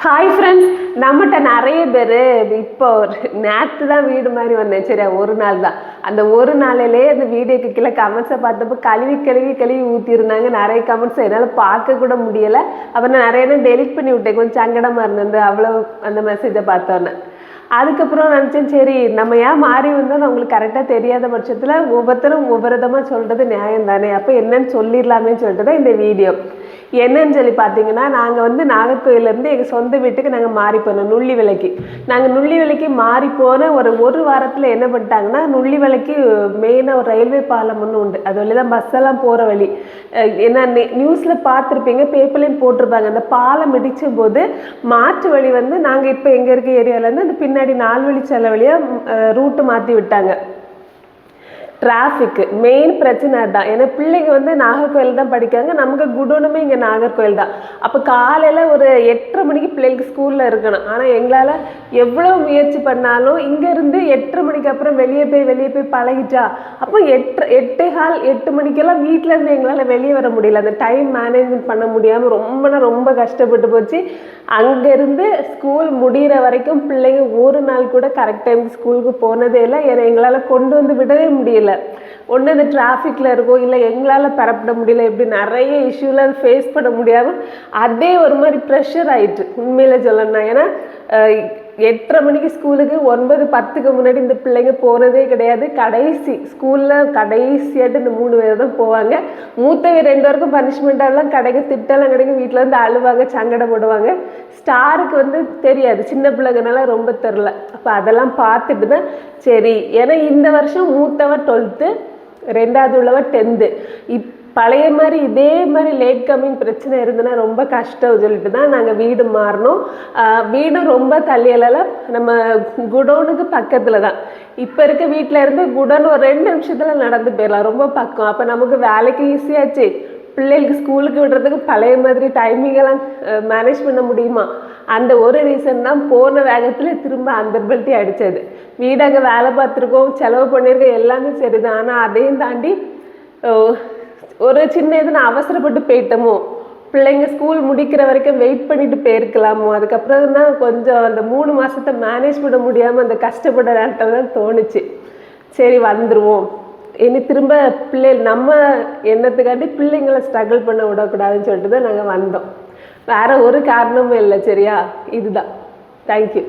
Hi friends, நம்மகிட்ட நிறைய பேர் இப்போ நேற்று தான் வீடு மாதிரி வந்தேன். சரியா, ஒரு நாள் தான். அந்த ஒரு நாளிலே அந்த வீடியோக்கு கீழே கமெண்ட்ஸை பார்த்தப்போ கழுவி ஊற்றிருந்தாங்க. நிறைய கமெண்ட்ஸ் என்னால் பார்க்க கூட முடியலை. அப்புறம் நான் நிறைய டெலிட் பண்ணி விட்டேன். கொஞ்சம் சங்கடமாக இருந்தது அவ்வளோ அந்த மெசேஜை பார்த்தோன்னே. அதுக்கப்புறம் நினச்சேன், சரி நம்ம ஏன் மாறி வந்தோம் அவங்களுக்கு கரெக்டாக தெரியாத பட்சத்தில் ஒவ்வொருத்தரும் ஒவ்வொரு விதமாக சொல்கிறது நியாயம் தானே, அப்போ என்னன்னு சொல்லிடலாமேன்னு சொல்லிட்டு தான் இந்த வீடியோ. என்னன்னு சொல்லி பார்த்தீங்கன்னா, நாங்கள் வந்து நாகர்கோயிலேருந்து எங்கள் சொந்த வீட்டுக்கு நாங்கள் மாறி போனோம். நுள்ளி விலைக்கு நாங்கள் நுள்ளி விலைக்கு மாறி போன ஒரு வாரத்தில் என்ன பண்ணிட்டாங்கன்னா, நுள்ளி விலைக்கு மெயினாக ஒரு ரயில்வே பாலம் ஒன்று உண்டு. அது வழி தான் பஸ்ஸெல்லாம் போகிற வழி. என்ன நியூஸில் பார்த்துருப்பீங்க, பேப்பர்லேயும் போட்டிருப்பாங்க. அந்த பாலம் இடித்த போது மாற்று வழி வந்து நாங்கள் இப்போ எங்கே இருக்க ஏரியாவிலேருந்து அந்த பின்னாடி 4 வழி செல்ல வழியாக ரூட்டு மாற்றி விட்டாங்க. டிராஃபிக்கு மெயின் பிரச்சனை அதுதான். ஏன்னா பிள்ளைங்க வந்து நாகர்கோயில் தான் படிக்காங்க. நமக்கு குடோனுமே இங்கே நாகர்கோயில் தான். அப்போ காலையில் ஒரு 8:30 மணிக்கு பிள்ளைகளுக்கு ஸ்கூலில் இருக்கணும். ஆனால் எங்களால் எவ்வளோ முயற்சி பண்ணாலும் இங்கேருந்து 8:30 மணிக்கு அப்புறம் வெளியே போய் பழகிட்டா. அப்போ 8 மணிக்கெல்லாம் வீட்டிலேருந்து எங்களால் வெளியே வர முடியல. அந்த டைம் மேனேஜ்மெண்ட் பண்ண முடியாமல் ரொம்ப கஷ்டப்பட்டு போச்சு. அங்கேருந்து ஸ்கூல் முடிகிற வரைக்கும் பிள்ளைங்க ஒரு நாள் கூட கரெக்ட் டைமுக்கு ஸ்கூலுக்கு போனதே இல்லை. ஏன்னா எங்களால் கொண்டு வந்து விடவே முடியல. ஒன்று இந்த டிராஃபிக்கில் இருக்கும், இல்லை எங்களால் பெறப்பட முடியல. இப்படி நிறைய இஷ்யூலாம் ஃபேஸ் பண்ண முடியாமல் அதே ஒரு மாதிரி ப்ரெஷர் ஆயிட்டு உண்மையில சொல்லணும்னா. ஏன்னா 8:30 மணிக்கு ஸ்கூலுக்கு 9:10க்கு முன்னாடி இந்த பிள்ளைங்க போனதே கிடையாது. ஸ்கூலில் கடைசியாட்டு இந்த 3 பேர் தான் போவாங்க. மூத்தவங்க 2 பேருக்கும் பனிஷ்மெண்ட்டெல்லாம் கிடைக்கும், திட்டெல்லாம் கிடைக்கும். வீட்டில் வந்து அழுவாங்க, சங்கடப்படுவாங்க. ஸ்டாருக்கு வந்து தெரியாது, சின்ன பிள்ளைங்கனால ரொம்ப தெரில. அப்போ அதெல்லாம் பார்த்துட்டு தான் சரி. ஏன்னா இந்த வருஷம் மூத்தவர் 12th, 2வது உள்ளவர் 10th. பழைய மாதிரி இதே மாதிரி லேட் கம்மிங் பிரச்சனை இருந்ததுன்னா ரொம்ப கஷ்டம் சொல்லிட்டு தான் நாங்கள் வீடு மாறினோம். வீடும் ரொம்ப தள்ளியலால் நம்ம குடோனுக்கு பக்கத்தில் தான். இப்போ இருக்க வீட்டில் இருந்து குடோன் ஒரு 2 நிமிஷத்தில் நடந்து போயிடலாம், ரொம்ப பக்கம். அப்போ நமக்கு வேலைக்கு ஈஸியாச்சு. பிள்ளைகளுக்கு ஸ்கூலுக்கு விடுறதுக்கு பழைய மாதிரி டைமிங்கெல்லாம் மேனேஜ் பண்ண முடியுமா? அந்த ஒரு ரீசன் தான் போன வேகத்தில் திரும்ப அந்த பெல்ட்டி அடித்தது. வீடு அங்கே வேலை பார்த்துருக்கோம், செலவு பண்ணியிருக்கோம், எல்லாமே சரிதான். ஆனால் அதையும் தாண்டி ஒரு சின்ன நான் அவசரப்பட்டு போயிட்டோமோ, பிள்ளைங்க ஸ்கூல் முடிக்கிற வரைக்கும் வெயிட் பண்ணிட்டு போயிருக்கலாமோ. அதுக்கப்புறம் தான் கொஞ்சம் அந்த 3 மாதத்தை மேனேஜ் பண்ண முடியாமல் அந்த கஷ்டப்பட நேரத்தில் தான் தோணுச்சு, சரி வந்துடுவோம். இனி திரும்ப நம்ம எண்ணத்துக்காண்டி பிள்ளைங்களை ஸ்ட்ரகிள் பண்ண விடக்கூடாதுன்னு சொல்லிட்டு தான் நாங்கள் வந்தோம். வேறு ஒரு காரணமும் இல்லை. சரியா, இதுதான். தேங்க்யூ.